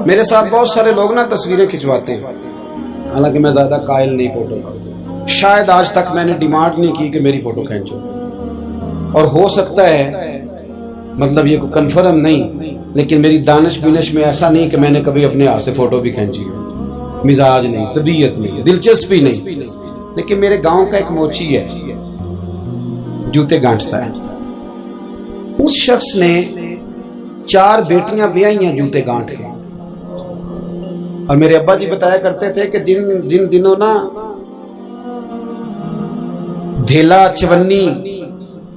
میرے ساتھ بہت سارے لوگ نا تصویریں کھنچواتے ہیں، حالانکہ میں زیادہ قائل نہیں فوٹو کا، شاید آج تک میں نے ڈیمانڈ نہیں کی کہ میری فوٹو کھینچو، اور ہو سکتا ہے مطلب یہ کوئی کنفرم نہیں، لیکن میری دانش بینش میں ایسا نہیں کہ میں نے کبھی اپنے ہاتھ سے فوٹو بھی کھینچی ہو، مزاج نہیں، طبیعت نہیں، دلچسپی نہیں۔ لیکن میرے گاؤں کا ایک موچی ہے، جوتے گانٹتا ہے، اس شخص نے 4 بیٹیاں بیائی ہیں جوتے گانٹ کے، اور میرے ابا جی بتایا کرتے تھے کہ جن دنوں نا دھیلا چونی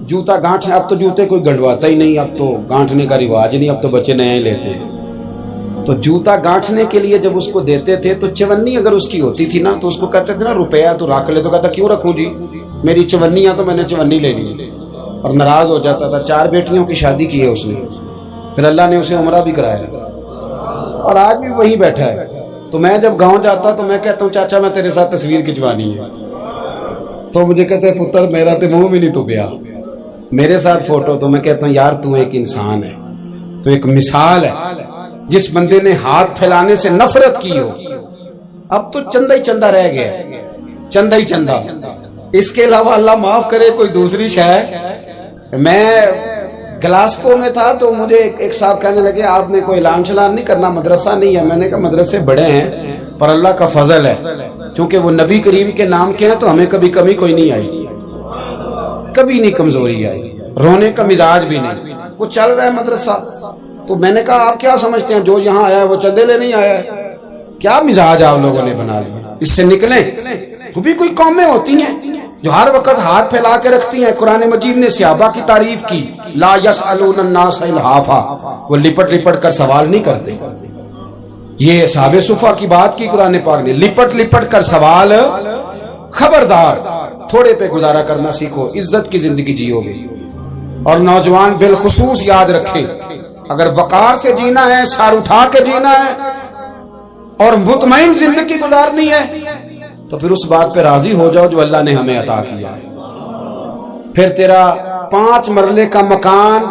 جوتا گانٹنے، اب تو جوتے کوئی گنڈواتا ہی نہیں، اب تو گانٹنے کا رواج نہیں، اب تو بچے نئے لیتے ہیں، تو جوتا گانٹنے کے لیے جب اس کو دیتے تھے تو چونی اگر اس کی ہوتی تھی نا تو اس کو کہتے تھے نا روپیہ تو رکھ لے، تو کہتا کیوں رکھوں جی، میری چونیاں تو میں نے چونی لے لی، اور ناراض ہو جاتا تھا۔ 4 بیٹیوں کی شادی کی ہے اس نے، پھر اللہ نے اسے عمرہ بھی کرایا، اور آج بھی وہیں بیٹھا ہے۔ تو میں جب گاؤں جاتا تو میں کہتا ہوں چاچا میں تیرے ساتھ تصویر کھنچوانی ہے، تو مجھے کہتے ہیں پتر میرا تو منہ بھی نہیں تو پیا میرے ساتھ فوٹو، تو میں کہتا ہوں یار تو ایک انسان ہے، تو ایک مثال ہے، جس بندے نے ہاتھ پھیلانے سے نفرت کی ہو، اب تو چندہ ہی چندہ رہ گیا، چندہ ہی چندہ، اس کے علاوہ اللہ معاف کرے کوئی دوسری شے۔ میں گلاسکو میں تھا تو مجھے ایک صاحب کہنے لگے آپ نے کوئی اعلان چلان نہیں کرنا، مدرسہ نہیں ہے؟ میں نے کہا مدرسے بڑے ہیں پر اللہ کا فضل ہے، کیونکہ وہ نبی کریم کے نام کے ہیں تو ہمیں کبھی کمی کوئی نہیں آئی، کبھی نہیں کمزوری آئی، رونے کا مزاج بھی نہیں، وہ چل رہا ہے مدرسہ۔ تو میں نے کہا آپ کیا سمجھتے ہیں جو یہاں آیا ہے وہ چندے لے نہیں آیا ہے؟ کیا مزاج آپ لوگوں نے بنا لیا، اس سے نکلیں۔ وہ بھی کوئی قومیں ہوتی ہیں جو ہر وقت ہاتھ پھیلا کے رکھتی ہیں۔ قرآن مجید نے صحابہ کی تعریف کی، لا یسألون الناس الحافا، وہ لپٹ لپٹ کر سوال نہیں کرتے۔ یہ اصحاب صفا کی بات کی قرآن پاک نے، لپٹ لپٹ کر سوال، خبردار تھوڑے پہ گزارا کرنا سیکھو، عزت کی زندگی جیو گے۔ اور نوجوان بالخصوص یاد رکھیں، اگر وقار سے جینا ہے، سار اٹھا کے جینا ہے اور مطمئن زندگی گزارنی ہے تو پھر اس بات پہ راضی ہو جاؤ جو اللہ نے ہمیں عطا کیا ہے۔ پھر تیرا 5 مرلے کا مکان،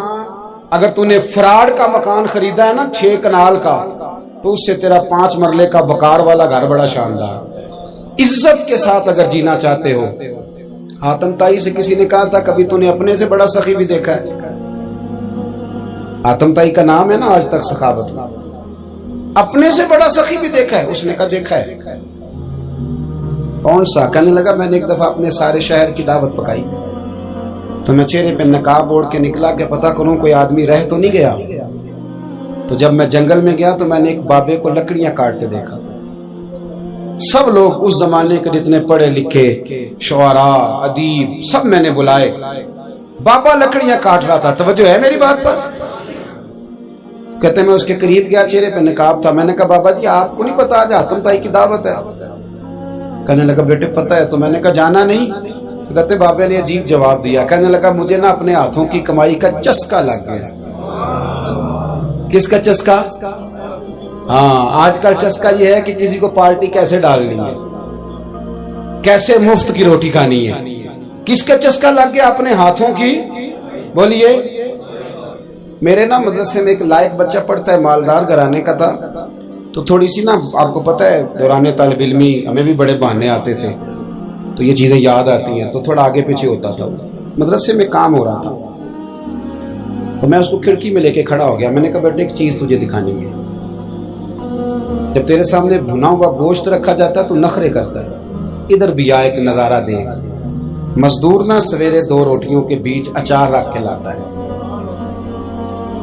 اگر تو نے فراڈ کا مکان خریدا ہے نا 6 کنال کا، تو اس سے تیرا 5 مرلے کا وقار والا گھر بڑا شاندار۔ عزت کے ساتھ اگر جینا چاہتے ہو، حاتم تائی سے کسی نے کہا تھا کبھی تو نے اپنے سے بڑا سخی بھی دیکھا ہے؟ حاتم تائی کا نام ہے نا آج تک سخاوت میں، اپنے سے بڑا سخی بھی دیکھا ہے؟ اس نے کہا دیکھا ہے۔ کون سا؟ کہنے لگا میں نے ایک دفعہ اپنے سارے شہر کی دعوت پکائی تو میں چہرے پہ نقاب اوڑھ کے نکلا کہ پتہ کروں کوئی آدمی رہ تو نہیں گیا۔ تو جب میں جنگل میں گیا تو میں نے ایک بابے کو لکڑیاں کاٹتے دیکھا۔ سب لوگ اس زمانے کے جتنے پڑھے لکھے شعراء ادیب سب میں نے بلائے، بابا لکڑیاں کاٹ رہا تھا، توجہ ہے میری بات پر؟ کہتے میں اس کے قریب گیا، چہرے پہ نقاب تھا، میں نے کہا بابا جی آپ کو نہیں پتا آج حاتم تائی کی دعوت ہے؟ کہنے لگا بیٹے پتہ ہے۔ تو میں نے کہا جانا نہیں؟ تو کہتے بابے نے عجیب جواب دیا، کہنے لگا مجھے نا اپنے ہاتھوں کی کمائی کا چسکا لگ گیا۔ کس کا چسکا؟ ہاں آج کل چسکا یہ ہے کہ کسی کو پارٹی کیسے ڈالنی ہے، کیسے مفت کی روٹی کھانی ہے۔ کس کا چسکا لگ گیا؟ اپنے ہاتھوں کی۔ بولیے۔ میرے نا مدرسے میں ایک لائق بچہ پڑھتا ہے، مالدار گھرانے کا تھا، تو تھوڑی سی نا آپ کو پتہ ہے دوران طالب علمی ہمیں بھی بڑے بہانے آتے تھے، تو یہ چیزیں یاد آتی ہیں، تو تھوڑا آگے پیچھے ہوتا تھا۔ مدرسے میں کام ہو رہا تھا تو میں اس کو کھڑکی میں لے کے کھڑا ہو گیا، میں نے کہا بیٹے ایک چیز تجھے دکھانی ہے، جب تیرے سامنے بھنا ہوا گوشت رکھا جاتا ہے تو نخرے کرتا ہے، ادھر بھی آ ایک نظارہ دیکھ۔ مزدور نا سویرے 2 روٹیوں کے بیچ اچار رکھ کے لاتا ہے،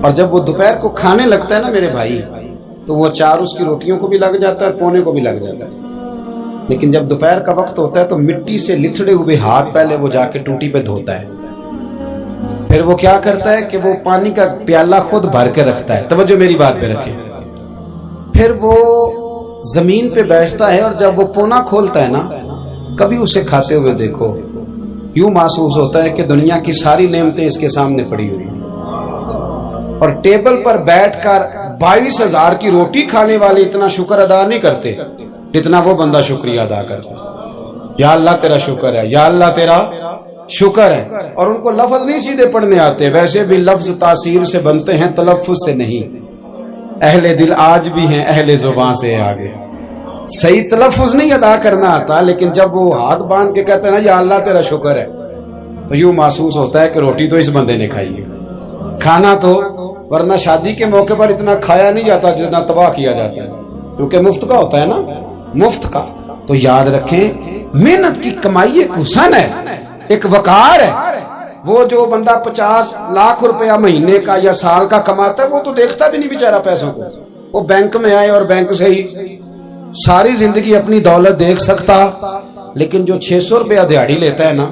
اور جب وہ دوپہر کو کھانے لگتا ہے نا میرے بھائی، تو وہ اچار اس کی روٹیوں کو بھی لگ جاتا ہے اور پونے کو بھی لگ جاتا ہے۔ لیکن جب دوپہر کا وقت ہوتا ہے تو مٹی سے لتھڑے ہوئے ہاتھ پہلے وہ جا کے ٹوٹی پہ دھوتا ہے، پھر وہ کیا کرتا ہے کہ وہ پانی کا پیالہ خود بھر کے رکھتا ہے، توجہ میری بات پہ رکھیں، پھر وہ زمین پہ بیٹھتا ہے، اور جب وہ پونا کھولتا ہے نا، کبھی اسے کھاتے ہوئے دیکھو، یوں محسوس ہوتا ہے کہ دنیا کی ساری نعمتیں اس کے سامنے پڑی ہوئی ہیں، اور ٹیبل پر بیٹھ کر 22,000 کی روٹی کھانے والے اتنا شکر ادا نہیں کرتے جتنا وہ بندہ شکریہ ادا کرتا ہے۔ یا اللہ تیرا شکر ہے، یا اللہ تیرا شکر ہے۔ اور ان کو لفظ نہیں سیدھے پڑھنے آتے، ویسے بھی لفظ تاثیر سے بنتے ہیں، تلفظ سے نہیں۔ اہل دل آج بھی ہیں اہل زبان سے آگے. صحیح تلفظ نہیں ادا کرنا آتا، لیکن جب وہ ہاتھ باندھ کے کہتے ہیں نا یا اللہ تیرا شکر ہے، تو یوں محسوس ہوتا ہے کہ روٹی تو اس بندے نے کھائی ہے. کھانا تو ورنہ شادی کے موقع پر اتنا کھایا نہیں جاتا جتنا تباہ کیا جاتا ہے، کیونکہ مفت کا ہوتا ہے نا، مفت کا. تو یاد رکھیں محنت کی کمائی ایک حسن ہے، ایک وقار ہے. وہ جو بندہ 50 لاکھ روپیہ مہینے کا یا سال کا کماتا ہے وہ تو دیکھتا بھی نہیں بیچارہ پیسوں کو. وہ بینک میں آئے اور بینک سے ہی ساری زندگی اپنی دولت دیکھ سکتا، لیکن جو 600 روپیہ دیہاڑی لیتا ہے نا،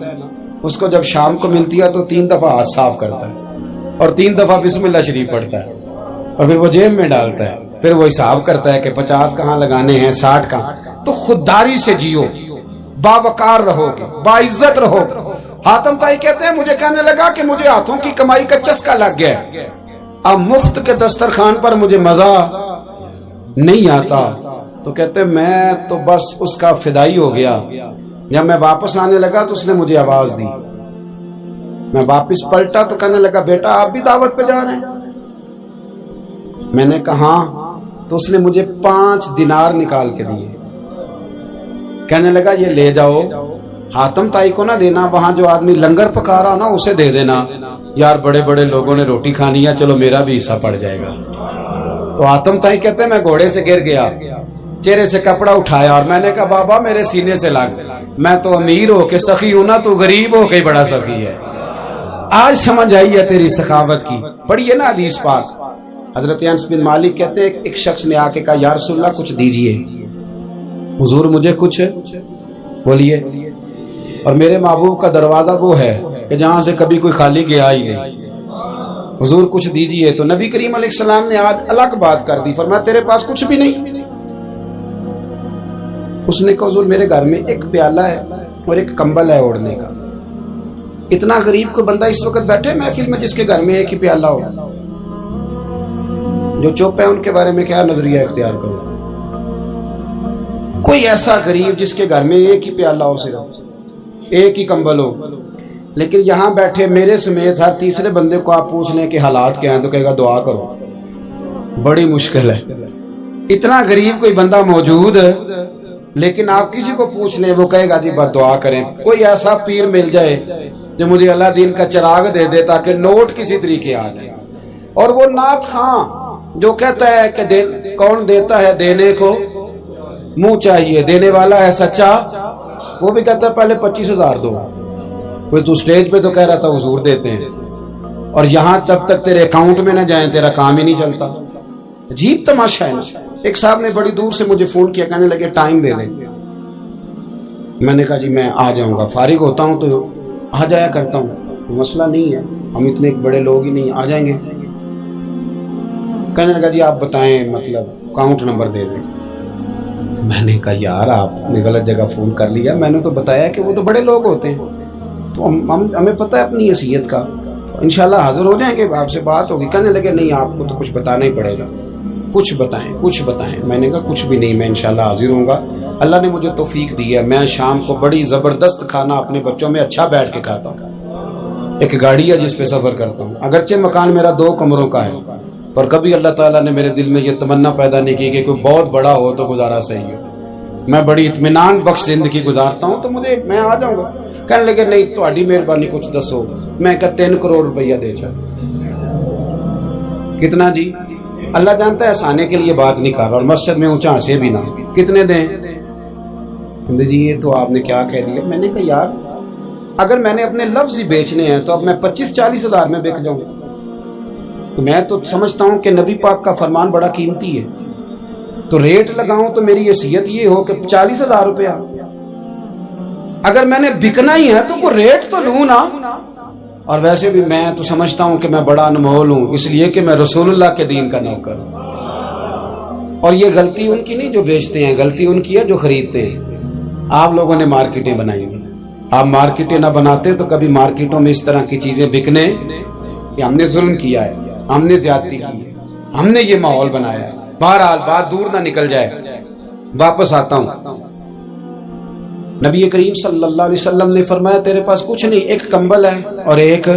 اس کو جب شام کو ملتی ہے تو 3 دفعہ ہاتھ صاف کرتا ہے اور 3 دفعہ بسم اللہ شریف پڑھتا ہے اور پھر وہ جیب میں ڈالتا ہے. پھر وہ حساب کرتا ہے کہ 50 کہاں لگانے ہیں، 60 کہاں. تو خودداری سے جیو، باوقار رہو گے، باعزت رہو گے. حاتم طائی کہتے ہیں مجھے کہنے لگا کہ مجھے ہاتھوں کی کمائی کا چسکا لگ گیا، اب مفت کے دسترخوان پر مجھے مزہ نہیں آتا. تو کہتے میں تو بس اس کا فدائی ہو گیا. جب میں واپس آنے لگا تو اس نے مجھے آواز دی. میں واپس پلٹا تو کہنے لگا بیٹا آپ بھی دعوت پہ جا رہے ہیں؟ میں نے کہا ہاں. تو اس نے مجھے 5 دینار نکال کے دیے. کہنے لگا یہ لے جاؤ، حاتم طائی کو نہ دینا، وہاں جو آدمی لنگر پکا رہا نا اسے دے دینا. یار بڑے بڑے لوگوں نے روٹی کھانی ہے، چلو میرا بھی حصہ پڑ جائے گا. تو حاتم طائی کہتے ہیں میں گھوڑے سے گر گیا، چہرے سے کپڑا اٹھایا اور میں نے کہا بابا میرے سینے سے لگ، میں تو امیر ہو کے سخی ہوں نا، تو غریب ہو کے بڑا سخی ہے. آج سمجھ آئی ہے تیری سخاوت کی. پڑھیے نا حدیث پاک. حضرت انس بن مالک کہتے ہیں ایک شخص نے آ کے کہا یا رسول اللہ کچھ دیجئے. حضور مجھے کچھ بولیے. اور میرے محبوب کا دروازہ وہ ہے کہ جہاں سے کبھی کوئی خالی گیا ہی نہیں. حضور کچھ دیجئے. تو نبی کریم علیہ السلام نے آج الگ بات کر دی، فرمایا تیرے پاس کچھ بھی نہیں؟ اس نے کہا حضور میرے گھر میں ایک پیالہ ہے اور ایک کمبل ہے اوڑھنے کا. اتنا غریب کو بندہ اس وقت بیٹھے محفل میں جس کے گھر میں ایک ہی پیالہ ہو. جو چپ ہے ان کے بارے میں کیا نظریہ اختیار کرو. کوئی ایسا غریب جس کے گھر میں ایک ہی پیالہ ہو، صرف ایک ہی کمبل ہو. لیکن یہاں بیٹھے میرے سمیت ہر تیسرے بندے کو آپ پوچھ لیں کہ حالات کیا ہیں تو کہے گا دعا کرو. بڑی مشکل ہے. اتنا غریب کوئی بندہ موجود ہے، لیکن آپ کسی کو پوچھ لیں وہ کہے گا جی بس دعا کریں. کوئی ایسا پیر مل جائے جو مجھے اللہ دین کا چراغ دے دے تاکہ نوٹ کسی طریقے آ جائے. اور وہ نعت خاں جو کہتا ہے کہ کون دیتا ہے دینے کو منہ چاہیے، دینے والا ہے سچا، وہ بھی کہتا ہے پہلے 25,000 دو. کوئی تو سٹیج پہ تو کہہ رہا تھا حضور دیتے ہیں، اور یہاں جب تک تیرے اکاؤنٹ میں نہ جائیں تیرا کام ہی نہیں چلتا. عجیب تماشا ہے نا. ایک صاحب نے بڑی دور سے مجھے فون کیا، کہنے لگے ٹائم دے دیں. میں نے کہا جی میں آ جاؤں گا، فارغ ہوتا ہوں تو آ جایا کرتا ہوں، مسئلہ نہیں ہے، ہم اتنے بڑے لوگ ہی نہیں، آ جائیں گے. کہنے لگا جی آپ بتائیں مطلب اکاؤنٹ نمبر دے دیں. میں نے کہا یار آپ نے غلط جگہ فون کر لیا، میں نے تو بتایا کہ وہ تو بڑے لوگ ہوتے ہیں، تو ہمیں پتہ ہے اپنی حیثیت کا، انشاءاللہ حاضر ہو جائیں گے، آپ سے بات ہوگی. کہنے لگے نہیں آپ کو تو کچھ بتانا ہی پڑے گا، کچھ بتائیں کچھ بتائیں. میں نے کہا کچھ بھی نہیں، میں انشاءاللہ حاضر ہوں گا. اللہ نے مجھے توفیق دی ہے، میں شام کو بڑی زبردست کھانا اپنے بچوں میں اچھا بیٹھ کے کھاتا ہوں. ایک گاڑی ہے جس پہ سفر کرتا ہوں، اگرچہ مکان میرا 2 کمروں کا ہے، پر کبھی اللہ تعالیٰ نے میرے دل میں یہ تمنا پیدا نہیں کی کہ کوئی بہت بڑا ہو تو گزارا صحیح ہو. میں بڑی اطمینان بخش زندگی گزارتا ہوں، تو میں آ جاؤں گا. کہنے لگے نہیں تہاڈی مہربانی کچھ دسو. میں کہا 3 کروڑ روپیہ دے چل. کتنا جی؟ اللہ جانتا ہے ہنسانے کے لیے بات نہیں کر رہا، اور مسجد میں اونچا ہنسے بھی نہ. کتنے دیں؟ جی یہ تو آپ نے کیا کہہ دیا. میں نے کہا یار اگر میں نے اپنے لفظ ہی بیچنے ہیں تو اب میں 25-40 ہزار میں بک جاؤں. تو میں تو سمجھتا ہوں کہ نبی پاک کا فرمان بڑا قیمتی ہے، تو ریٹ لگاؤں تو میری حیثیت یہ ہو کہ 40,000 روپیہ. اگر میں نے بکنا ہی ہے تو کوئی ریٹ تو لوں نا. اور ویسے بھی میں تو سمجھتا ہوں کہ میں بڑا انمول ہوں، اس لیے کہ میں رسول اللہ کے دین کا نوکر ہوں. اور یہ غلطی ان کی نہیں جو بیچتے ہیں، غلطی ان کی ہے جو خریدتے ہیں. آپ لوگوں نے مارکیٹیں بنائی ہیں، آپ مارکیٹیں نہ بناتے تو کبھی مارکیٹوں میں اس طرح کی چیزیں بکنے کہ ہم نے ظلم کیا ہے، ہم نے زیادتی کی ہے، ہم نے یہ ماحول بنایا ہے. بہرحال بات دور نہ نکل جائے، واپس آتا ہوں. نبی کریم صلی اللہ علیہ وسلم نے فرمایا تیرے پاس کچھ نہیں، ایک کمبل ہے اور ایک.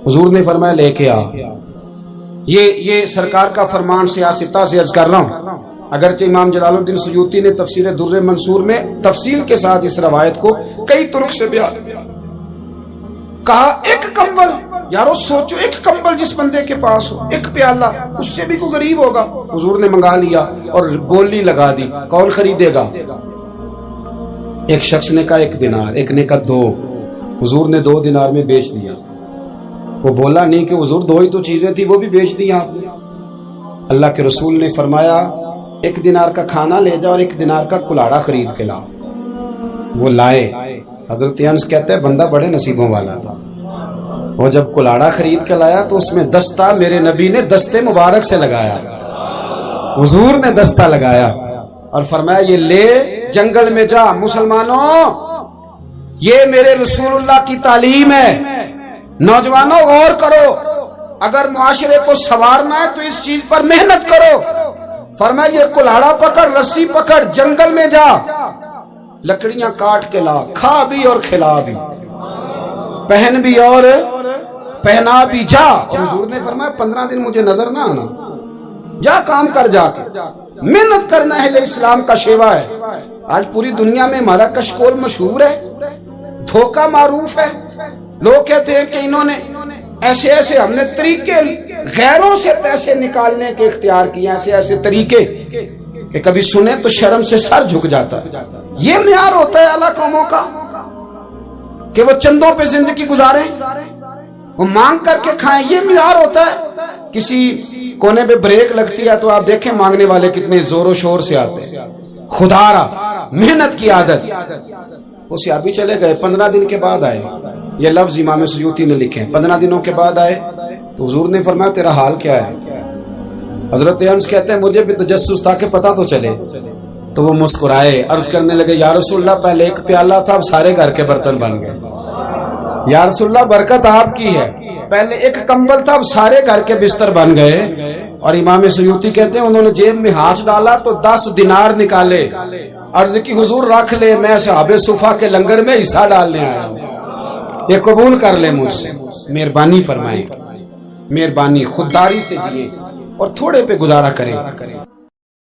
حضور نے فرمایا لے کے آ. یہ سرکار کا فرمان سیاستہ سے عرض کر رہا ہوں. اگرچہ امام جلال الدین سیوطی نے تفسیر در منصور میں تفصیل کے ساتھ اس روایت کو کئی طرق سے بیان کہا. ایک کمبل، یارو سوچو، ایک کمبل جس بندے کے پاس ہو، ایک پیالہ، اس سے بھی کوئی غریب ہوگا. حضور نے منگا لیا اور بولی لگا دی، کون خریدے گا؟ ایک شخص نے کہا 1 دینار، ایک نے کہا 2. حضور نے 2 دینار میں بیچ دیا. وہ بولا نہیں کہ حضور 2 ہی تو چیزیں تھی، وہ بھی بیچ دی آپ نے. اللہ کے رسول نے فرمایا 1 دینار کا کھانا لے جاؤ اور 1 دینار کا کلاڑا خرید کے لاؤ. وہ لائے. حضرت انس کہتے ہیں بندہ بڑے نصیبوں والا تھا. وہ جب کلاڑا خرید کے لایا تو اس میں دستہ میرے نبی نے دستے مبارک سے لگایا، حضور نے دستہ لگایا اور فرمایا یہ لے جنگل میں جا. مسلمانوں، یہ میرے رسول اللہ کی تعلیم ہے. نوجوانوں غور کرو، اگر معاشرے کو سنوارنا ہے تو اس چیز پر محنت کرو. فرمایا یہ کلاڑا پکڑ، رسی پکڑ، جنگل میں جا، لکڑیاں کاٹ کے لا، کھا بھی اور کھلا بھی، پہن بھی اور پہنا بھی. جا. حضور نے فرمایا 15 دن مجھے نظر نہ آنا، جا کام کر. جا کے محنت کرنا اہل اسلام کا شیوا ہے. آج پوری دنیا میں ہمارا کشکول مشہور ہے، دھوکہ معروف ہے. لوگ کہتے ہیں کہ انہوں نے ایسے ہم نے طریقے غیروں سے پیسے نکالنے کے اختیار کیے، ایسے طریقے کہ کبھی سنے تو شرم سے سر جھک جاتا. یہ معیار ہوتا ہے اعلیٰ قوموں کا کہ وہ چندوں پہ زندگی گزاریں، وہ مانگ کر کے کھائیں. یہ معیار ہوتا ہے. کسی کونے پہ بریک لگتی ہے تو آپ دیکھیں مانگنے والے کتنے زور و شور سے آتے ہیں. خدا را محنت کی عادت. وہ صحابی چلے گئے، 15 دن کے بعد آئے. یہ لفظ امام سیوطی نے لکھے. 15 دنوں کے بعد آئے تو حضور نے فرمایا تیرا حال کیا ہے؟ حضرت انس کہتے ہیں مجھے بھی تجسس تھا کہ پتہ تو چلے. تو وہ مسکرائے، عرض کرنے لگے یا رسول اللہ پہلے 1 پیالہ تھا، اب سارے گھر کے برتن بن گئے. یا رسول اللہ برکت آپ کی ہے، پہلے 1 کمبل تھا، اب سارے گھر کے بستر بن گئے. اور امام سیوطی کہتے ہیں انہوں نے جیب میں ہاتھ ڈالا تو 10 دینار نکالے. عرض کی حضور رکھ لے، میں اصحاب صفا کے لنگر میں حصہ ڈالنے آیا ہوں، یہ قبول کر لے مجھ سے. مہربانی فرمائیں، مہربانی. خودداری سے جیے اور تھوڑے پہ گزارا کریں.